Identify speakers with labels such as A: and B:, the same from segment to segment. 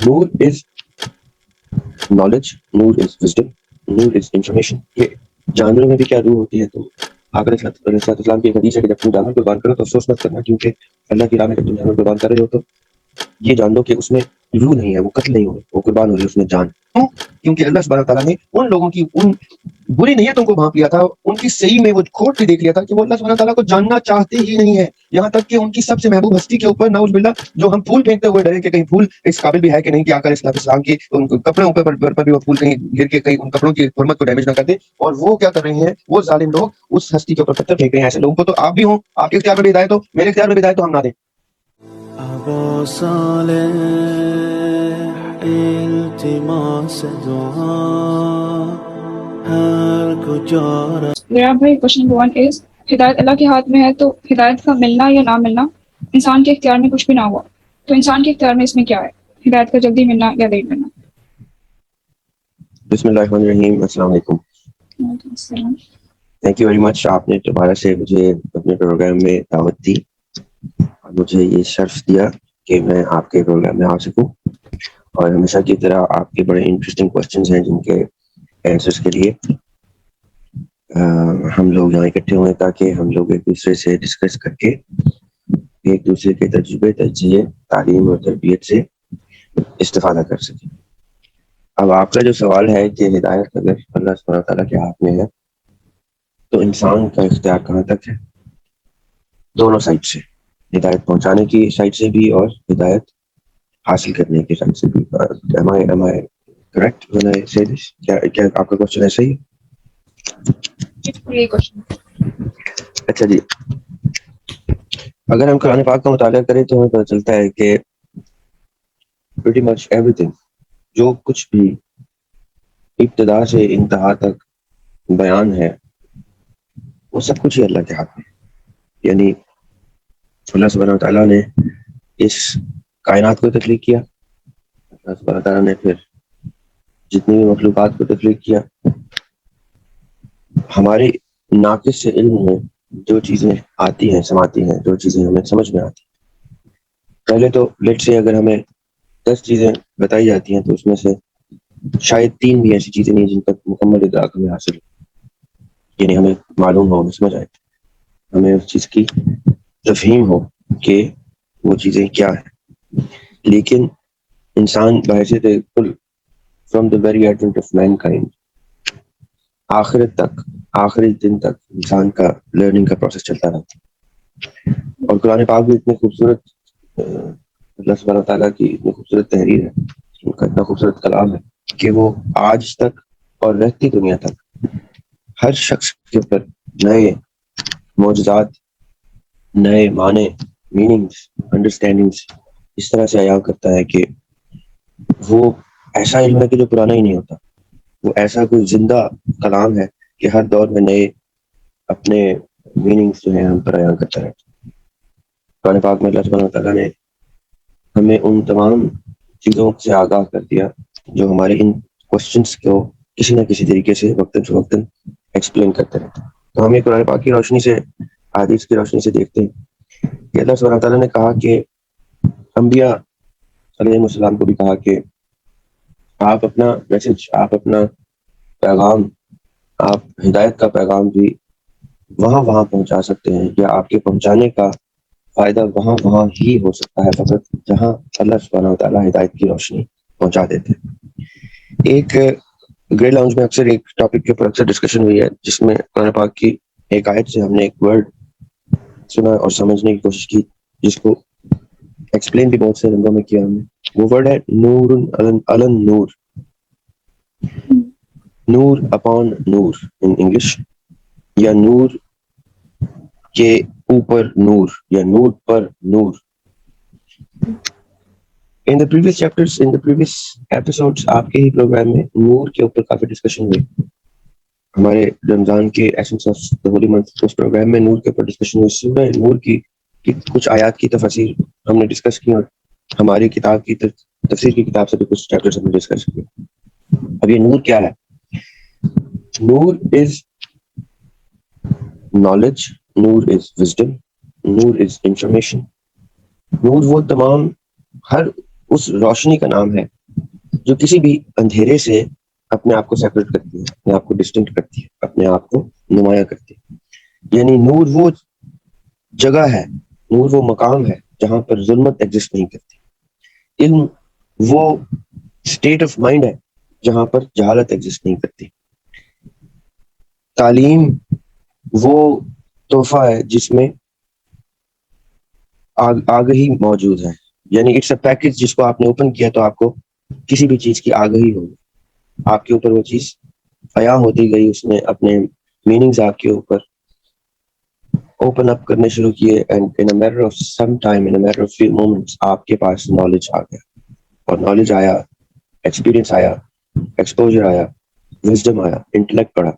A: Noor is knowledge, نور is wisdom, نور is information. یہ جانوروں میں بھی کیا روح ہوتی ہے. تو آقا علیہ السلام کی ایک حدیث ہے کہ جب تم جانور قربان کرو تو افسوس مت کرنا، کیونکہ اللہ کی راہ میں جب تم جانور قربان کر رہے ہو تو یہ جان لو کہ اس میں روح نہیں ہے، وہ قتل نہیں ہو رہی، وہ قربان ہو رہی ہے اس میں جان. کیوں؟ کیونکہ اللہ سبحانہ تعالیٰ نے ان لوگوں کی ان بری نیتوں کو بھانپ لیا تھا، ان کی صحیح میں وہ کھوٹ بھی دیکھ لیا تھا کہ وہ اللہ سبحانہ تعالیٰ کو جاننا چاہتے ہی نہیں ہے. یہاں تک کہ ان کی سب سے محبوب ہستی کے اوپر نعوذ باللہ جو ہم پھول پھینکتے ہوئے ڈرے کہ کہیں پھول اس قابل بھی ہے کہ نہیں کہ آقا علیہ السلام کے ان کپڑوں پر بھی وہ پھول کہیں گر کے کہیں ان کپڑوں کی حرمت کو ڈیمیج نہ کر دے. اور وہ کیا کر رہے ہیں، وہ ظالم لوگ اس ہستی کے اوپر پتھر پھینک رہے ہیں. ایسے لوگوں کو تو آپ بھی ہوں، آپ کے اختیار میں بھی ہدایت ہو، میرے اختیار میں بھی ہدایت ہو، ہم نہ دیں.
B: ابا صالح التماس دعا ہر کجا.
C: میرا بھائی کوشچن نمبر 1 از ہدایت اللہ کے ہاتھ میں ہے، تو ہدایت کا ملنا یا نہ ملنا انسان کے اختیار میں کچھ بھی نہ ہوا، تو انسان کے اختیار میں اس میں کیا ہے، ہدایت کا جلدی ملنا یا لیٹ ملنا؟
A: بسم اللہ الرحمن الرحیم. السلام علیکم.
C: وعلیکم السلام.
A: Thank you very much. آپ نے دوبارہ سے مجھے اپنے پروگرام میں دعوت دی اور مجھے یہ شرف دیا کہ میں آپ کے پروگرام میں آ سکوں. اور ہمیشہ کی طرح آپ کے بڑے انٹرسٹنگ کوسچنز ہیں جن کے آنسرس کے لیے ہم لوگ یہاں اکٹھے ہوئے تاکہ ہم لوگ ایک دوسرے سے ڈسکس کر کے ایک دوسرے کے تجربے، تجزیے، تعلیم اور تربیت سے استفادہ کر سکیں. اب آپ کا جو سوال ہے کہ ہدایت اگر اللہ سبحانہ تعالیٰ کے ہاتھ میں ہے تو انسان کا اختیار کہاں تک ہے؟ دونوں سائڈ سے، ہدایت پہنچانے کی سائڈ سے بھی اور ہدایت حاصل کرنے کی سائڈ سے بھی. am I correct when I say this؟ کیا آپ کا کوشچن ایسا ہی؟
C: یہ کوشچن
A: اچھا جی، اگر ہم قرآن پاک کا مطالعہ کریں تو ہمیں پتہ چلتا ہے کہ pretty much everything، جو کچھ بھی ابتدا سے انتہا تک بیان ہے وہ سب کچھ ہی اللہ کے ہاتھ میں. یعنی اللہ سبحانہ تعالیٰ نے اس کائنات کو تخلیق کیا، اللہ سبحانہ تعالیٰ نے پھر جتنی بھی مخلوقات کو تخلیق کیا. ہمارے ناقص سے علم میں جو چیزیں آتی ہیں، سماتی ہیں، جو چیزیں ہمیں سمجھ میں آتی ہیں، پہلے تو لیٹ سے اگر ہمیں 10 چیزیں بتائی جاتی ہیں تو اس میں سے شاید 3 بھی ایسی چیزیں نہیں جن تک مکمل ادراک ہمیں حاصل ہو، یعنی ہمیں معلوم ہو، سمجھ آئے، ہمیں اس چیز کی تفہیم ہو کہ وہ چیزیں کیا ہیں. لیکن انسان بحیثیت کل from the very advent of mankind آخرت تک، آخری دن تک انسان کا لرننگ کا پروسیس چلتا رہتا ہے. اور قرآن پاک بھی اتنی خوبصورت، اللہ سبحانہ تعالیٰ کی اتنی خوبصورت تحریر ہے، ان کا اتنا خوبصورت کلام ہے کہ وہ آج تک اور رہتی دنیا تک ہر شخص کے اوپر نئے معجزات، نئے معنی، میننگز، انڈرسٹینڈنگز اس طرح سے عیاں کرتا ہے کہ وہ ایسا علم ہے کہ جو پرانا ہی نہیں ہوتا. وہ ایسا کوئی زندہ کلام ہے کہ ہر دور میں نئے اپنے میننگز جو ہیں ہم پر عیاں کرتا رہتا ہے. قرآن پاک میں اللہ سبحانہ تعالیٰ نے ہمیں ان تمام چیزوں سے آگاہ کر دیا جو ہمارے ان کوسچنس کو کسی نہ کسی طریقے سے وقتاً فوقتاً ایکسپلین کرتے رہتے ہیں. تو ہم یہ قرآن پاک کی روشنی سے، حدیث کی روشنی سے دیکھتے ہیں کہ اللہ سبحانہ تعالیٰ نے کہا کہ انبیاء علیہ السلام کو بھی کہا کہ آپ اپنا میسج، آپ اپنا پیغام، آپ ہدایت کا پیغام بھی وہاں پہنچا سکتے ہیں، یا آپ کے پہنچانے کا فائدہ وہاں ہی ہو سکتا ہے فقط جہاں اللہ سبحانہ و تعالیٰ ہدایت کی روشنی پہنچا دیتے ہیں. ایک گرے لاؤنج میں اکثر ایک ٹاپک کے اوپر اکثر ڈسکشن ہوئی ہے جس میں قرآن پاک کی ایک آیت سے ہم نے ایک ورڈ سنا اور سمجھنے کی کوشش کی، جس کو ایکسپلین بھی بہت سے رنگوں میں کیا ہم نے. وہ ورڈ ہے نور علن نور، نور اپان نور ان انگلش، یا نور کے اوپر نور، یا نور پر نور. In the previous chapters, in the previous episodes آپ کے ہی پروگرام میں نور کے اوپر کافی ڈسکشن ہوئی. ہمارے رمضان کے essence of the holy month اس پروگرام میں نور کے اوپر ڈسکشن ہوئی. سورہ نور کی کچھ آیات کی تفسیر ہم نے ڈسکس کی، اور ہماری کتاب کی تفسیر کی کتاب سے بھی کچھ چیپٹرز ہم نے ڈسکس کیے. اب یہ نور کیا ہے؟ نور از نالج، نور از وزڈم، نور از انفارمیشن. نور وہ تمام ہر اس روشنی کا نام ہے جو کسی بھی اندھیرے سے اپنے آپ کو سیپریٹ کرتی ہے, اپنے آپ کو ڈسٹنکٹ کرتی ہے, اپنے آپ کو نمایاں کرتی ہے. یعنی نور وہ جگہ ہے, نور وہ مقام ہے جہاں پر ظلمت ایگزسٹ نہیں کرتی. علم وہ اسٹیٹ آف مائنڈ ہے جہاں پر جہالت ایگزسٹ نہیں کرتی. تعلیم وہ تحفہ ہے جس میں آگہی موجود ہے. یعنی اٹس اے پیکج جس کو آپ نے اوپن کیا تو آپ کو کسی بھی چیز کی آگہی ہوگی, آپ کے اوپر وہ چیز عیاں ہوتی گئی, اس نے اپنے میننگز آپ کے اوپر اوپن اپ کرنے شروع کیے, and in a matter of some time, in a matter of few moments آپ کے پاس نالج آ گیا, اور نالج آیا, ایکسپیرینس آیا, ایکسپوجر آیا, وزڈم آیا, انٹلیکٹ بڑھا.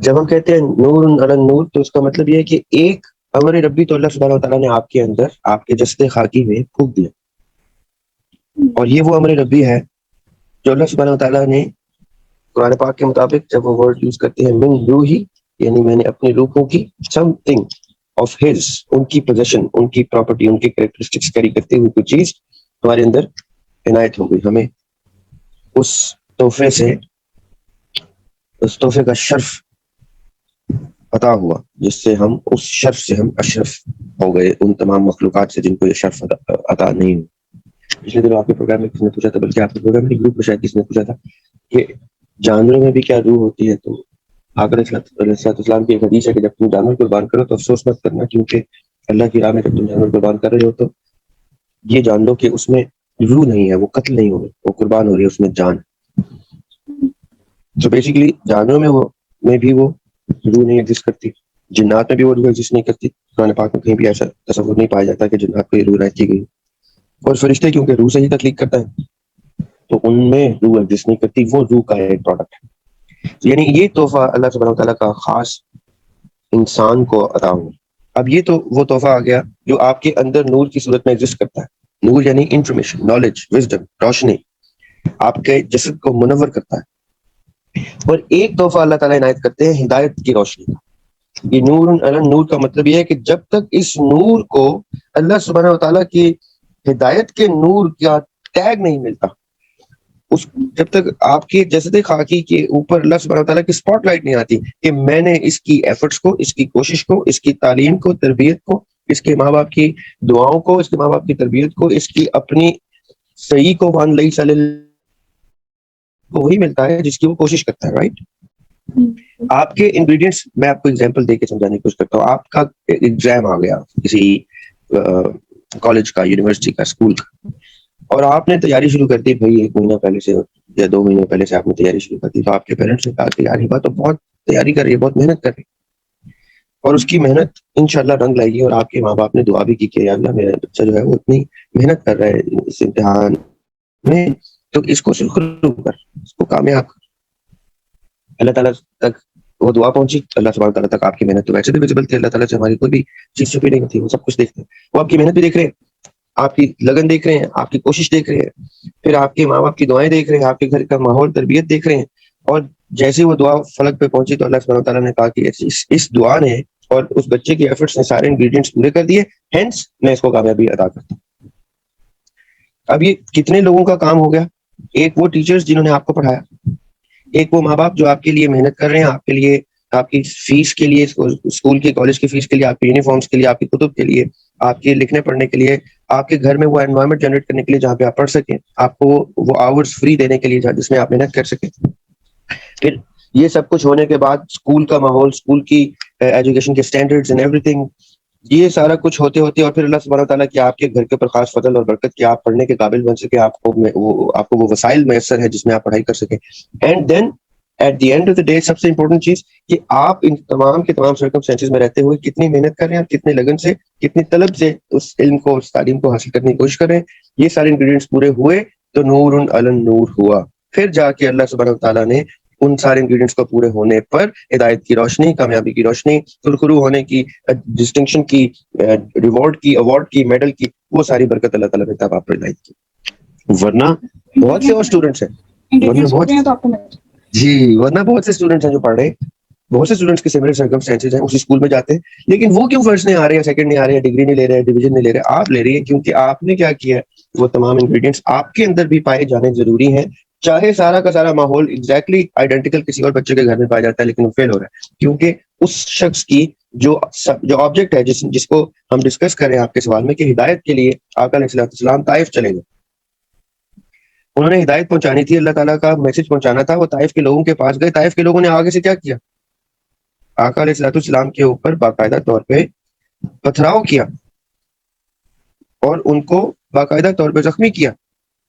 A: جب ہم کہتے ہیں نور علی نور تو اس کا مطلب یہ ہے کہ ایک امر ربی تو اللہ سبحانہ وتعالیٰ نے آپ کے اندر, آپ کے جسد خاکی میں پھونک دیا, اور یہ وہ امر ربی ہے جو اللہ سبحانہ وتعالیٰ نے قرآن پاک کے مطابق جب وہ ورڈ یوز کرتے ہیں من روحی, یعنی میں نے اپنی روحوں کی سم تھنگ آف ہز, ان کی پوزیشن, ان کی پراپرٹی, ان کی کریکٹرسٹکس کیری کرتے ہوئے کوئی چیز ہمارے اندر عنایت ہو گئی. ہمیں اس تحفے سے, اس تحفے کا شرف عطا ہوا جس سے ہم اس شرف سے ہم اشرف ہو گئے ان تمام مخلوقات سے جن کو یہ شرف عطا نہیں ہوا. پچھلے دنوں آپ کے پروگرام میں کس نے پوچھا تھا, بلکہ آپ کے پروگرام میں گروپ میں شاید کس نے پوچھا تھا کہ جانوروں میں بھی کیا روح ہوتی ہے. تو آقا علیہ السلام کی ایک حدیث ہے کہ جب تم جانور قربان کرو تو افسوس مت کرنا, کیونکہ اللہ کی راہ میں جب تم جانور قربان کر رہے ہو تو یہ جان لو کہ اس میں روح نہیں ہے, وہ قتل نہیں ہو رہی, وہ قربان ہو رہی ہے, اس میں جان. تو بیسیکلی جانوروں میں بھی وہ روح نہیں ایگزسٹ کرتی, جنات میں بھی وہ روح ایگزسٹ نہیں کرتی. قرآن پاک میں کہیں بھی ایسا تصور نہیں پایا جاتا کہ جنات کو یہ روح رہتی گئی. اور فرشتے کیونکہ روح سے ہی تخلیق کرتا ہے تو ان میں روح ایگزسٹ نہیں کرتی, وہ روح کا ایک پروڈکٹ ہے. یعنی یہ تحفہ اللہ سبحانہ وتعالیٰ کا خاص انسان کو عطا ہوا. اب یہ تو وہ تحفہ آ گیا جو آپ کے اندر نور کی صورت میں ایگزسٹ کرتا ہے. نور یعنی انفارمیشن, نالج, وزڈم, روشنی, آپ کے جسد کو منور کرتا ہے. اور ایک تحفہ اللہ تعالیٰ عنایت کرتے ہیں ہدایت کی روشنی کا. یہ نور علی نور کا مطلب یہ ہے کہ جب تک اس نور کو اللہ سبحانہ وتعالیٰ کی ہدایت کے نور کا ٹیگ نہیں ملتا, اس جب تک آپ کی جسد خاکی کے اوپر اللہ سبحانہ وتعالیٰ کی سپاٹ لائٹ نہیں آتی کہ میں نے اس کی ایفرٹس کو, اس کی کوشش کو, اس کی تعلیم کو, تربیت کو, اس کے ماں باپ کی دعاؤں کو, اس کے ماں باپ کی تربیت کو, اس کی اپنی صحیح کو وان لئی صلی وہی ملتا ہے جس کی وہ کوشش کرتا ہے. رائٹ, آپ کے انگریڈینٹس, میں آپ کو ایگزامپل دے کے سمجھانے کی کوشش کرتا ہوں. آپ کا ایگزام آ گیا کسی کالج کا, یونیورسٹی کا, اسکول کا, اور آپ نے تیاری شروع کر دی. بھائی 1 مہینہ پہلے سے یا 2 مہینے پہلے سے آپ نے تیاری شروع کر دی. تو آپ کے پیرنٹس نے کہا کہ یار یہ بات تو بہت تیاری کر رہی ہے, بہت محنت کر رہی ہے, اور اس کی محنت انشاءاللہ رنگ لائے گی. اور آپ کے ماں باپ نے دعا بھی کی کہ یا اللہ میرا بچہ جو ہے وہ اتنی محنت کر رہا ہے اس امتحان میں, تو اس کو سرخرو کر, اس کو کامیاب کر. اللہ تعالیٰ تک وہ دعا پہنچی, اللہ سبحانہ تعالیٰ تک آپ کی محنت تو ویسے بھی ویزیبل تھی. اللہ تعالیٰ سے ہماری کوئی بھی چیز چھپی نہیں تھی, وہ سب کچھ دیکھتے ہیں. وہ آپ کی محنت بھی دیکھ رہے ہیں, آپ کی لگن دیکھ رہے ہیں, آپ کی کوشش دیکھ رہے ہیں, پھر آپ کے ماں باپ کی دعائیں دیکھ رہے ہیں, آپ کے گھر کا ماحول, تربیت دیکھ رہے ہیں. اور جیسے وہ دعا فلک پہ پہنچی تو اللہ سبحانہ تعالیٰ نے کہا کہ اس دعا نے اور اس بچے کے ایفرٹس نے سارے انگریڈینٹس پورے کر دیے, ہینس میں اس کو کامیابی عطا کرتا ہوں. اب یہ کتنے لوگوں کا کام ہو گیا؟ ایک وہ ٹیچرز جنہوں نے آپ کو پڑھایا, ایک وہ ماں باپ جو آپ کے لیے محنت کر رہے ہیں, آپ کے لیے, آپ کی فیس کے لیے, اسکول کی, کالج کی فیس کے لیے, آپ کی یونیفارمس کے لیے, آپ کی کتب کے لیے, آپ کے لکھنے پڑھنے کے لیے, آپ کے گھر میں وہ انوائرمنٹ جنریٹ کرنے کے لیے جہاں پہ آپ پڑھ سکیں, آپ کو وہ آورز فری دینے کے لیے جس میں آپ محنت کر سکیں. پھر یہ سب کچھ ہونے کے بعد اسکول کا ماحول, اسکول کی ایجوکیشن کے اسٹینڈرڈز اینڈ ایوری تھنگ, یہ سارا کچھ ہوتے ہوتے اور پھر اللہ سبحانہ تعالیٰ کی آپ کے گھر کے اوپر خاص فضل اور برکت کہ آپ پڑھنے کے قابل بن سکے, آپ کو وہ وسائل میسر ہے جس میں آپ پڑھائی کر سکیں. And then at the end of the day سب سے امپورٹنٹ چیز کہ آپ ان تمام کے تمام سرکمسٹانسز میں رہتے ہوئے کتنی محنت کر رہے ہیں, کتنے لگن سے, کتنی طلب سے اس علم کو, اس تعلیم کو حاصل کرنے کی کوشش کر رہے ہیں. یہ سارے انگریڈینٹس پورے ہوئے تو نور علی نور ہوا. پھر جا کے اللہ سبحانہ تعالیٰ نے ان سارے انگریڈینٹس کو پورے ہونے پر ہدایت کی روشنی, کامیابی کی روشنی, سرخرو ہونے کی, ڈسٹنکشن کی, ریوارڈ کی, ایوارڈ کی, میڈل کی, وہ ساری برکت اللہ تعالیٰ نے تب آپ پر عنایت کی. ورنہ بہت سے اور اسٹوڈنٹس ہیں, ورنہ بہت سے اسٹوڈنٹس ہیں جو پڑھ رہے بہت سے اسٹوڈنٹس کے سملر سرکمسٹانسز ہیں، اسی اسکول میں جاتے ہیں، لیکن وہ کیوں فرسٹ نہیں آ رہے ہیں، سیکنڈ نہیں آ رہے ہیں، ڈگری نہیں لے رہے ہیں، ڈویژن نہیں لے رہے ہیں؟ آپ لے رہی ہیں کیونکہ آپ نے کیا کیا ہے، وہ تمام انگریڈینٹس آپ کے اندر بھی پائے جانے ضروری ہیں، چاہے سارا کا سارا ماحول ایگزیکٹلی آئیڈینٹیکل کسی اور بچے کے گھر میں پایا جاتا ہے لیکن وہ فیل ہو رہا ہے، کیونکہ اس شخص کی جو آبجیکٹ ہے جس کو ہم ڈسکس کر رہے ہیں آپ کے سوال میں کہ ہدایت کے لیے آقا علیہ السلام طائف چلے گئے، انہوں نے ہدایت پہنچانی تھی، اللہ تعالیٰ کا میسج پہنچانا تھا، وہ طائف کے لوگوں کے پاس گئے، طائف کے لوگوں نے آگے سے کیا کیا، آقا علیہ السلام کے اوپر باقاعدہ طور پہ پتھراؤ کیا اور ان کو باقاعدہ طور پہ زخمی کیا،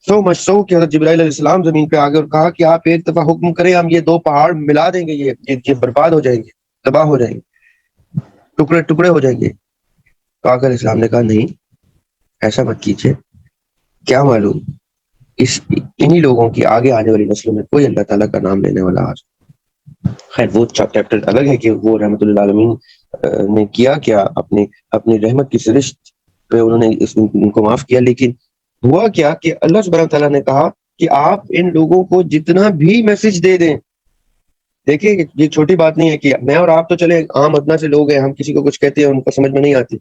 A: سو مچ سو کہ حضرت جبرائیل علیہ السلام زمین پہ آگے اور کہا کہ آپ ایک دفعہ حکم کریں، ہم یہ دو پہاڑ ملا دیں گے، یہ برباد ہو جائیں گے، تباہ ہو جائیں گے، ٹکڑے ٹکڑے ہو جائیں گے۔ تو آقا علیہ السلام نے کہا نہیں، ایسا مت کیجیے، کیا معلوم انہی لوگوں کی آگے آنے والی نسلوں میں کوئی اللہ تعالیٰ کا نام لینے والا آج۔ خیر وہ چیپٹر الگ ہے کہ وہ رحمت اللہ عالمین نے کیا کیا، اپنی رحمت کی سرشت پہ انہوں نے ان کو معاف کیا، لیکن ہوا کیا کہ اللہ سبحانہ تعالیٰ نے کہا کہ آپ ان لوگوں کو جتنا بھی میسج دے دیں، دیکھیں یہ چھوٹی بات نہیں ہے کہ میں اور آپ تو چلے عام ادنا سے لوگ ہیں، ہم کسی کو کچھ کہتے ہیں ان کو سمجھ میں نہیں آتی،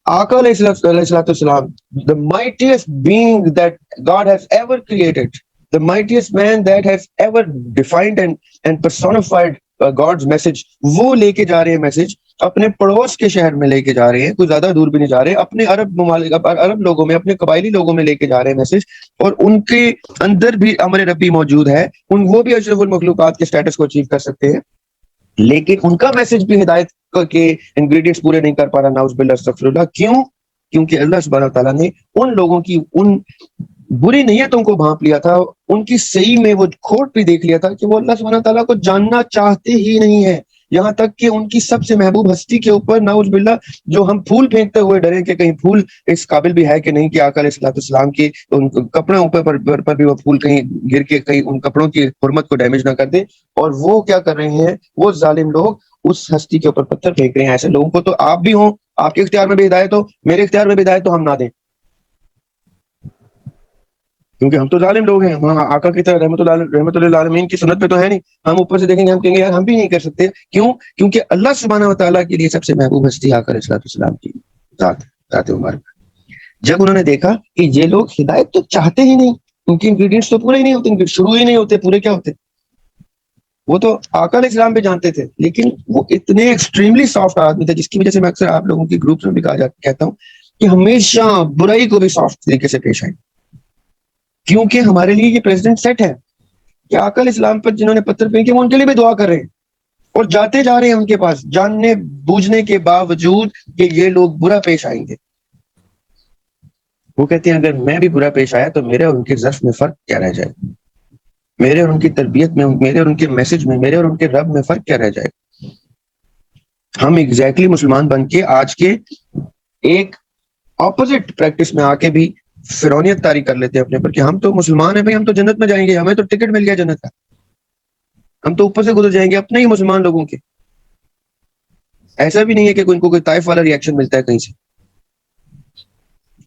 A: آقا علیہ السلام the mightiest being that God has ever created, the mightiest man that has ever defined and personified God's message، وہ لے کے جا رہے ہیں میسج، اپنے پڑوس کے شہر میں لے کے جا رہے ہیں، کوئی زیادہ دور بھی نہیں جا رہے، اپنے عرب لوگوں میں، اپنے قبائلی لوگوں میں لے کے جا رہے ہیں میسج، اور ان کے اندر بھی امر ربی موجود ہے، وہ بھی اشرف المخلوقات کے سٹیٹس کو اچیو کر سکتے ہیں، لیکن ان کا میسج بھی ہدایت کے انگریڈینٹس پورے نہیں کر پا رہا، نعوذ باللہ استغفر اللہ۔ کیوں؟ کیونکہ اللہ سبحانہ تعالیٰ نے ان لوگوں کی ان بری نیتوں کو بھانپ لیا تھا، ان کی صحیح میں وہ کھوٹ بھی دیکھ لیا تھا کہ وہ اللہ سبحانہ تعالیٰ کو جاننا چاہتے ہی نہیں ہے، یہاں تک کہ ان کی سب سے محبوب ہستی کے اوپر نعوذ باللہ جو ہم پھول پھینکتے ہوئے ڈرے کہ کہیں پھول اس قابل بھی ہے کہ نہیں کہ آقا علیہ السلام کے ان کپڑوں اوپر پر بھی وہ پھول کہیں گر کے کہیں ان کپڑوں کی حرمت کو ڈیمیج نہ کر دے، اور وہ کیا کر رہے ہیں، وہ ظالم لوگ اس ہستی کے اوپر پتھر پھینک رہے ہیں۔ ایسے لوگوں کو تو آپ بھی ہوں، آپ کے اختیار میں بھی ہدایت ہو، میرے اختیار میں بھی ہدایت تو ہم نہ دیں، کیونکہ ہم تو ظالم لوگ ہیں، ہم آقا کی طرح رحمت اللہ عالمین کی سنت پہ تو ہے نہیں، ہم اوپر سے دیکھیں گے ہم کہیں گے یار ہم بھی نہیں کر سکتے۔ کیوں؟ کیونکہ اللہ سبحانہ و تعالیٰ کے لیے سب سے محبوب ہستی آقا علیہ السلام کی ذات مبارک۔ جب انہوں نے دیکھا کہ یہ لوگ ہدایت تو چاہتے ہی نہیں، ان کے انگریڈینٹس تو پورے ہی نہیں ہوتے، شروع ہی نہیں ہوتے، پورے کیا ہوتے، وہ تو آقا علیہ السلام بھی جانتے تھے، لیکن وہ اتنے ایکسٹریملی سافٹ آدمی تھے، جس کی وجہ سے میں اکثر آپ لوگوں کی گروپس میں بھی کہتا ہوں کہ ہمیشہ برائی کو بھی سافٹ طریقے سے پیش آئیں، کیونکہ ہمارے لیے یہ پریزیڈنٹ سیٹ ہے کہ آقا علیہ السلام پر جنہوں نے پتھر پھینکے وہ ان کے لیے بھی دعا کر رہے ہیں، اور جاتے جا رہے ہیں ان کے پاس جاننے بوجھنے کے باوجود کہ یہ لوگ برا پیش آئیں گے۔ وہ کہتے ہیں اگر میں بھی برا پیش آیا تو میرے اور ان کے ظرف میں فرق کیا رہ جائے، میرے اور ان کی تربیت میں، میرے اور ان کے میسج میں، میرے اور ان کے رب میں فرق کیا رہ جائے۔ ہم ایگزیکٹلی مسلمان بن کے آج کے ایک اپوزٹ پریکٹس میں آ کے بھی فرعونیت طاری کر لیتے ہیں اپنے پر کہ ہم تو مسلمان ہیں بھائی، ہم تو جنت میں جائیں گے، ہمیں تو ٹکٹ مل گیا جنت کا، ہم تو اوپر سے گزر جائیں گے اپنے ہی مسلمان لوگوں کے۔ ایسا بھی نہیں ہے کہ ان کو کوئی طائف والا ریئیکشن ملتا ہے کہیں سے۔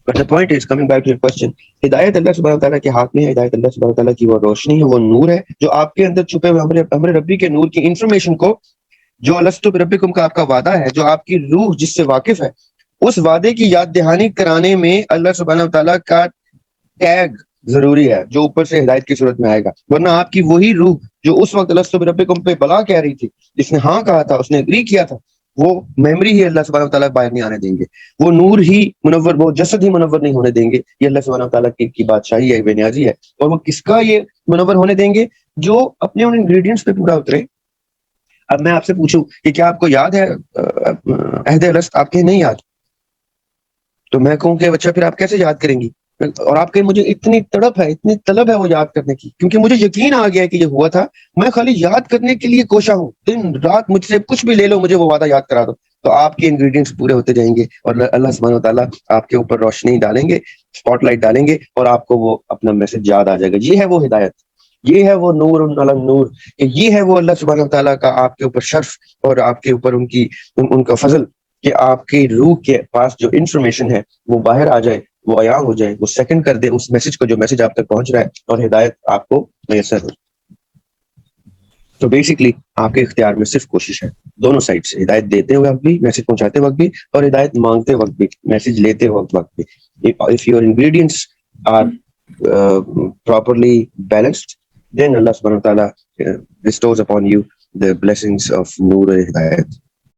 A: But the point is, coming back to your question, ہدایت اللہ سبحانہ تعالیٰ کے ہاتھ میں ہے، ہدایت اللہ سبحانہ تعالیٰ کی وہ روشنی ہے، وہ نور ہے جو آپ کے اندر چھپے ہوئے امر ربی کے نور کی انفارمیشن کو، جو الستو بربکم کا آپ کا وعدہ ہے، جو آپ کی روح جس سے واقف ہے، اس وعدے کی یاد دہانی کرانے میں اللہ سبحانہ تعالیٰ کا ٹیگ ضروری ہے، جو اوپر سے ہدایت کی صورت میں آئے گا، ورنہ آپ کی وہی روح جو اس وقت الستو بربکم پہ بلا کہہ رہی تھی، جس نے ہاں کہا تھا، اس نے اگری کیا تھا، وہ میموری ہی اللہ سبحانہ تعالیٰ باہر نہیں آنے دیں گے، وہ نور ہی منور، وہ جسد ہی منور نہیں ہونے دیں گے۔ یہ اللہ سبحانہ تعالیٰ کی بادشاہی ہے، بے نیازی ہے، اور وہ کس کا یہ منور ہونے دیں گے؟ جو اپنے ان انگریڈینٹس پہ پورا اترے۔ اب میں آپ سے پوچھوں کہ کیا آپ کو یاد ہے عہد الست؟ آپ کے نہیں یاد، تو میں کہوں کہ اچھا پھر آپ کیسے یاد کریں گی؟ اور آپ کے مجھے اتنی تڑپ ہے، اتنی طلب ہے وہ یاد کرنے کی، کیونکہ مجھے یقین آ گیا کہ یہ ہوا تھا، میں خالی یاد کرنے کے لیے کوشاں ہوں، دن رات مجھ سے کچھ بھی لے لو، مجھے وہ وعدہ یاد کرا دو، تو آپ کے انگریڈینٹس پورے ہوتے جائیں گے، اور اللہ سبحانہ وتعالیٰ آپ کے اوپر روشنی ڈالیں گے، اسپاٹ لائٹ ڈالیں گے، اور آپ کو وہ اپنا میسج یاد آ جائے گا۔ یہ ہے وہ ہدایت، یہ ہے وہ نور علی نور، یہ ہے وہ اللہ سبحانہ وتعالیٰ کا آپ کے اوپر شرف، اور آپ کے اوپر ان کا فضل، کہ آپ کی روح کے پاس جو انفارمیشن ہے وہ باہر آ جائے، وہ عیاں ہو جائے، وہ سیکنڈ کر دے اس میسج کو جو میسج آپ تک پہنچ رہا ہے، اور ہدایت آپ کو میسر ہو۔ تو بیسکلی آپ کے اختیار میں صرف کوشش ہے دونوں سائڈ سے, ہدایت دیتے وقت بھی, میسج پہنچاتے وقت بھی, اور ہدایت مانگتے وقت بھی, میسج لیتے وقت بھی. If your ingredients are properly balanced, then Allah subhanahu wa ta'ala bestows upon you the blessings of Noor Hidayat.